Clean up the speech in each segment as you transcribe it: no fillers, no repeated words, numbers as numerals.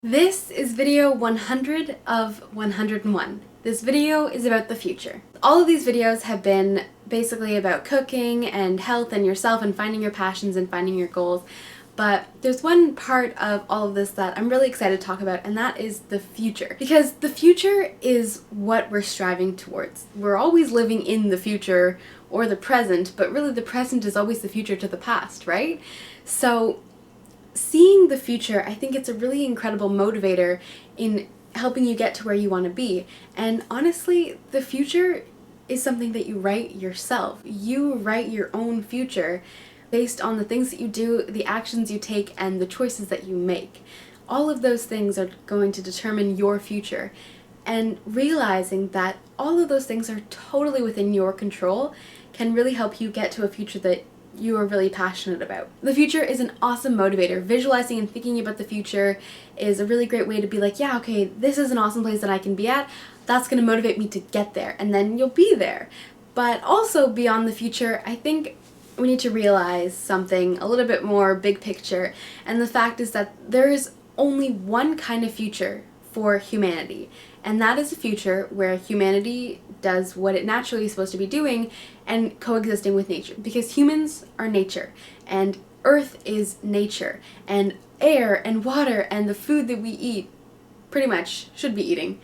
This is video 100 of 101. This video is about the future. All of these videos have been basically about cooking and health and yourself and finding your passions and finding your goals. But there's one part of all of this that I'm really excited to talk about, and that is the future. Because the future is what we're striving towards. We're always living in the future or the present, but really the present is always the future to the past, right? So seeing the future, I think it's a really incredible motivator in helping you get to where you want to be. And honestly, the future is something that you write yourself. You write your own future based on the things that you do, the actions you take, and the choices that you make. All of those things are going to determine your future. And realizing that all of those things are totally within your control can really help you get to a future that you are really passionate about. The future is an awesome motivator. Visualizing and thinking about the future is a really great way to be like, yeah, okay, this is an awesome place that I can be at. That's going to motivate me to get there, and then you'll be there. But also beyond the future, I think we need to realize something a little bit more big picture, and the fact is that there is only one kind of future for humanity, and that is a future where humanity does what it naturally is supposed to be doing and coexisting with nature, because humans are nature and earth is nature, and air and water and the food that we eat, pretty much should be eating,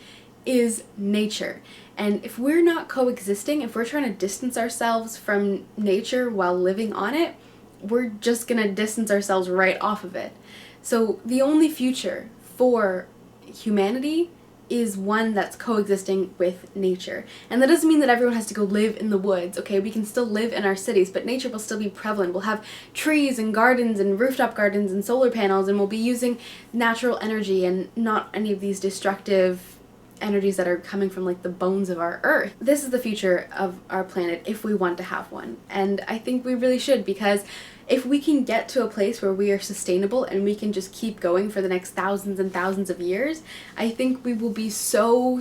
is nature. And if we're not coexisting, if we're trying to distance ourselves from nature while living on it, we're just gonna distance ourselves right off of it. So the only future for humanity is one that's coexisting with nature. And that doesn't mean that everyone has to go live in the woods, okay? We can still live in our cities, but nature will still be prevalent. We'll have trees and gardens and rooftop gardens and solar panels, and we'll be using natural energy and not any of these destructive energies that are coming from like the bones of our earth. This is the future of our planet if we want to have one. And I think we really should, because if we can get to a place where we are sustainable and we can just keep going for the next thousands and thousands of years, I think we will be so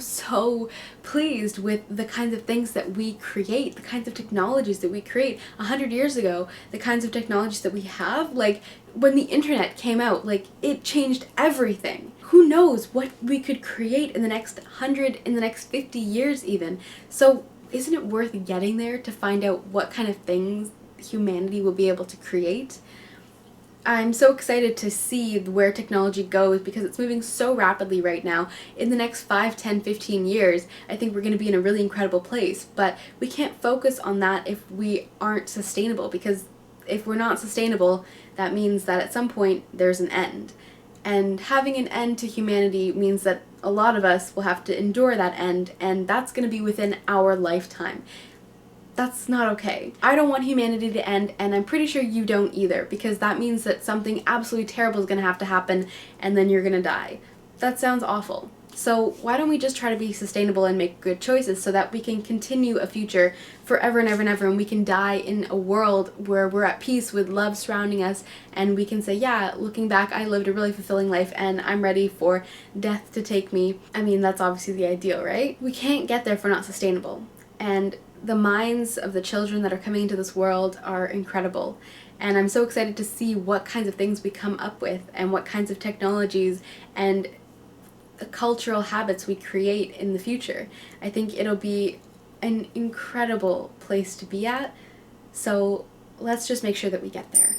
pleased with the kinds of things that we create, the kinds of technologies that we create. 100 years ago, the kinds of technologies that we have, like when the internet came out, like it changed everything. Who knows what we could create in the next 100, in the next 50 years even. So isn't it worth getting there to find out what kind of things humanity will be able to create? I'm so excited to see where technology goes, because it's moving so rapidly right now. In the next 5, 10, 15 years, I think we're going to be in a really incredible place, but we can't focus on that if we aren't sustainable, because if we're not sustainable, that means that at some point there's an end. And having an end to humanity means that a lot of us will have to endure that end, and that's going to be within our lifetime. That's not okay. I don't want humanity to end, and I'm pretty sure you don't either, because that means that something absolutely terrible is going to have to happen, and then you're going to die. That sounds awful. So why don't we just try to be sustainable and make good choices so that we can continue a future forever and ever and ever, and we can die in a world where we're at peace with love surrounding us, and we can say, yeah, looking back, I lived a really fulfilling life and I'm ready for death to take me. I mean, that's obviously the ideal, right? We can't get there if we're not sustainable. And the minds of the children that are coming into this world are incredible. And I'm so excited to see what kinds of things we come up with and what kinds of technologies and cultural habits we create in the future. I think it'll be an incredible place to be at. So let's just make sure that we get there.